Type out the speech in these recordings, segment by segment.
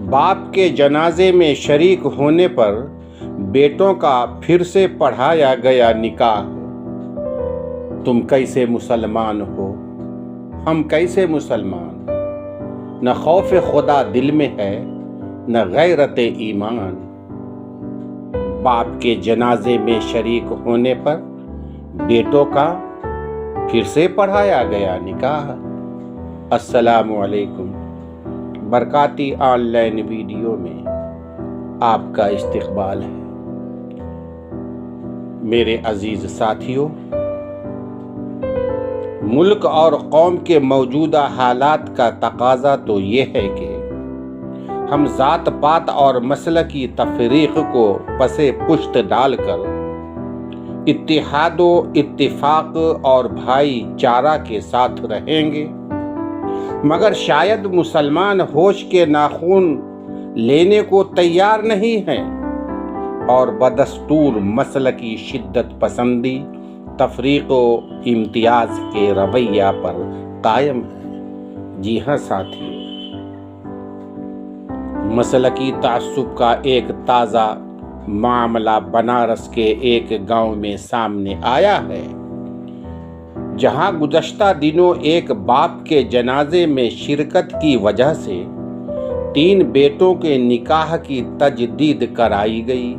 باپ کے جنازے میں شریک ہونے پر بیٹوں کا پھر سے پڑھایا گیا نکاح۔ تم کیسے مسلمان ہو، ہم کیسے مسلمان؟ نہ خوف خدا دل میں ہے، نہ غیرت ایمان۔ باپ کے جنازے میں شریک ہونے پر بیٹوں کا پھر سے پڑھایا گیا نکاح۔ السلام علیکم۔ برکاتی آن لائن ویڈیو میں آپ کا استقبال ہے۔ میرے عزیز ساتھیوں، ملک اور قوم کے موجودہ حالات کا تقاضا تو یہ ہے کہ ہم ذات پات اور مسلکی تفریق کو پس پشت ڈال کر اتحاد و اتفاق اور بھائی چارہ کے ساتھ رہیں گے، مگر شاید مسلمان ہوش کے ناخن لینے کو تیار نہیں ہیں اور بدستور مسلکی شدت پسندی، تفریق و امتیاز کے رویہ پر قائم ہے۔ جی ہاں ساتھیوں، مسلکی تعصب کا ایک تازہ معاملہ بنارس کے ایک گاؤں میں سامنے آیا ہے، جہاں گزشتہ دنوں ایک باپ کے جنازے میں شرکت کی وجہ سے 3 بیٹوں کے نکاح کی تجدید کرائی گئی۔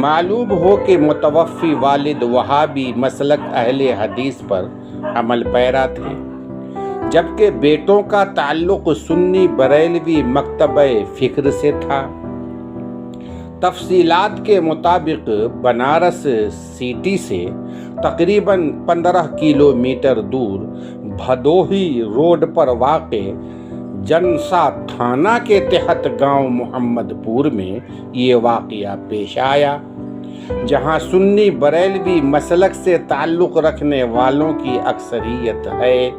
معلوم ہو کہ متوفی والد وہابی مسلک اہل حدیث پر عمل پیرا تھے، جبکہ بیٹوں کا تعلق سنی بریلوی مکتبہ فکر سے تھا۔ تفصیلات کے مطابق بنارس سٹی سے تقریباً 15 کلومیٹر دور بھدوہی روڈ پر واقع جنسا تھانہ کے تحت گاؤں محمد پور میں یہ واقعہ پیش آیا، جہاں سنی بریلوی مسلک سے تعلق رکھنے والوں کی اکثریت ہے،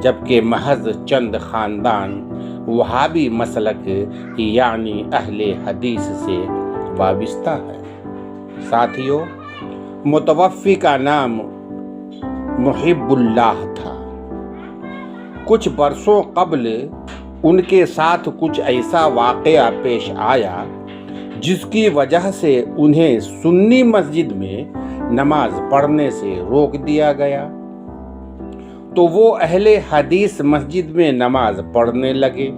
جبکہ محض چند خاندان وہابی مسلک یعنی اہل حدیث سے وابستہ ہے۔ ساتھیوں، متوفی کا نام محب اللہ تھا۔ کچھ برسوں قبل ان کے ساتھ کچھ ایسا واقعہ پیش آیا جس کی وجہ سے انہیں سنی مسجد میں نماز پڑھنے سے روک دیا گیا، تو وہ اہل حدیث مسجد میں نماز پڑھنے لگے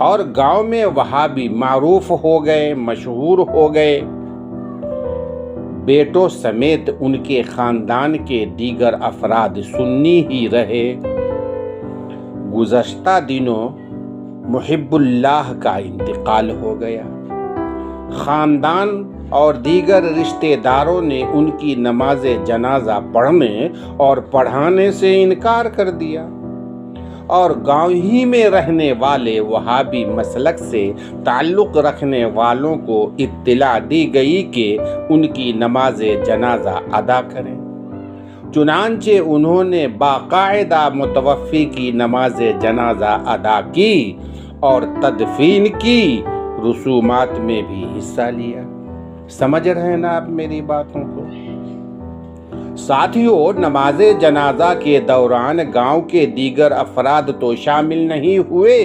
اور گاؤں میں وہابی معروف ہو گئے، مشہور ہو گئے۔ بیٹوں سمیت ان کے خاندان کے دیگر افراد سنی ہی رہے۔ گزشتہ دنوں محب اللہ کا انتقال ہو گیا۔ خاندان اور دیگر رشتہ داروں نے ان کی نماز جنازہ پڑھنے اور پڑھانے سے انکار کر دیا، اور گاؤں ہی میں رہنے والے وہابی مسلک سے تعلق رکھنے والوں کو اطلاع دی گئی کہ ان کی نماز جنازہ ادا کریں۔ چنانچہ انہوں نے باقاعدہ متوفی کی نماز جنازہ ادا کی اور تدفین کی رسومات میں بھی حصہ لیا۔ سمجھ رہے ہیں نا آپ میری باتوں کو؟ ساتھیوں، نماز جنازہ کے دوران گاؤں کے دیگر افراد تو شامل نہیں ہوئے،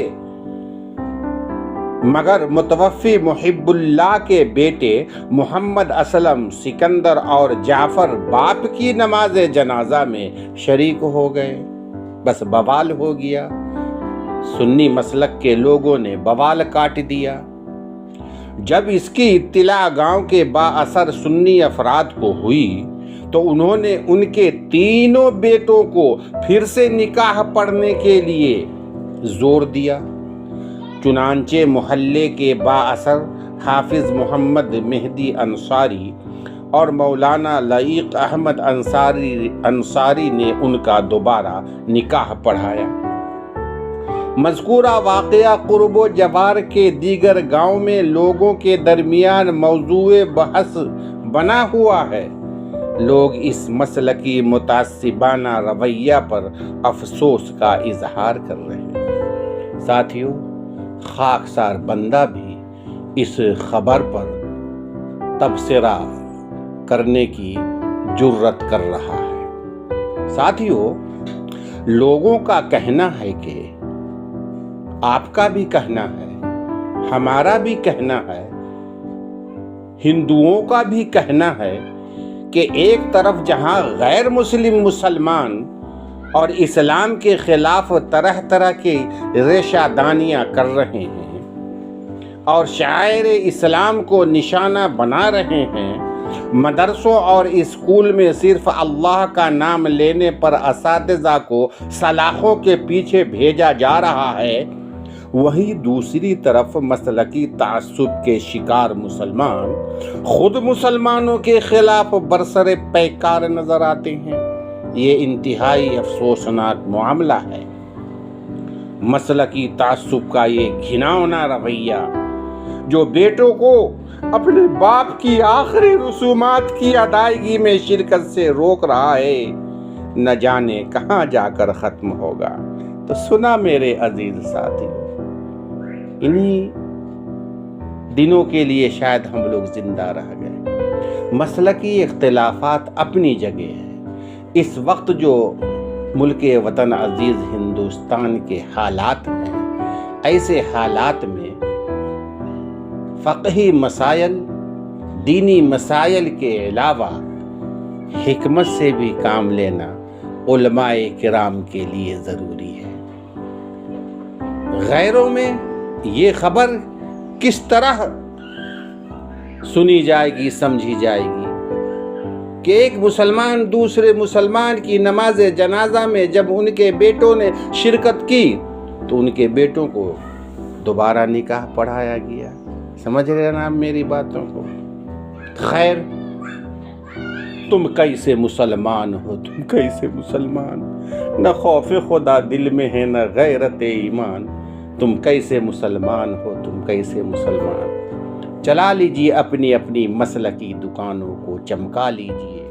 مگر متوفی محب اللہ کے بیٹے محمد اسلم، سکندر اور جعفر باپ کی نماز جنازہ میں شریک ہو گئے۔ بس بوال ہو گیا۔ سنی مسلک کے لوگوں نے بوال کاٹ دیا۔ جب اس کی اطلاع گاؤں کے با اثر سنی افراد کو ہوئی تو انہوں نے ان کے 3 بیٹوں کو پھر سے نکاح پڑھنے کے لیے زور دیا۔ چنانچہ محلے کے با اثر حافظ محمد مہدی انصاری اور مولانا لعیق احمد انصاری نے ان کا دوبارہ نکاح پڑھایا۔ مذکورہ واقعہ قرب و جوار کے دیگر گاؤں میں لوگوں کے درمیان موضوع بحث بنا ہوا ہے۔ لوگ اس مسلکی متعصبانہ رویہ پر افسوس کا اظہار کر رہے ہیں۔ ساتھیوں، خاکسار بندہ بھی اس خبر پر تبصرہ کرنے کی جرت کر رہا ہے۔ ساتھیوں، لوگوں کا کہنا ہے کہ آپ کا بھی کہنا ہے، ہمارا بھی کہنا ہے، ہندوؤں کا بھی کہنا ہے کہ ایک طرف جہاں غیر مسلم مسلمان اور اسلام کے خلاف طرح طرح کی ریشہ دانیاں کر رہے ہیں اور شعائر اسلام کو نشانہ بنا رہے ہیں، مدرسوں اور اسکول میں صرف اللہ کا نام لینے پر اساتذہ کو سلاخوں کے پیچھے بھیجا جا رہا ہے، وہیں دوسری طرف مسلکی تعصب کے شکار مسلمان خود مسلمانوں کے خلاف برسر پیکار نظر آتے ہیں۔ یہ انتہائی افسوسناک معاملہ ہے۔ مسلکی تعصب کا یہ گھناؤنا رویہ جو بیٹوں کو اپنے باپ کی آخری رسومات کی ادائیگی میں شرکت سے روک رہا ہے، نہ جانے کہاں جا کر ختم ہوگا۔ تو سنا میرے عزیز ساتھی، انہی دنوں کے لیے شاید ہم لوگ زندہ رہ گئے۔ مسلکی اختلافات اپنی جگہ ہے۔ اس وقت جو ملک وطن عزیز ہندوستان کے حالات ہیں، ایسے حالات میں فقہی مسائل، دینی مسائل کے علاوہ حکمت سے بھی کام لینا علماء کرام کے لیے ضروری ہے۔ غیروں میں یہ خبر کس طرح سنی جائے گی، سمجھی جائے گی کہ ایک مسلمان دوسرے مسلمان کی نماز جنازہ میں جب ان کے بیٹوں نے شرکت کی تو ان کے بیٹوں کو دوبارہ نکاح پڑھایا گیا۔ سمجھ رہے نا میری باتوں کو؟ خیر، تم کیسے مسلمان ہو، تم کیسے مسلمان؟ نہ خوف خدا دل میں ہے، نہ غیرت ایمان۔ تم کیسے مسلمان ہو، تم کیسے مسلمان؟ چلا لیجیے اپنی اپنی مسلکی دکانوں کو، چمکا لیجیے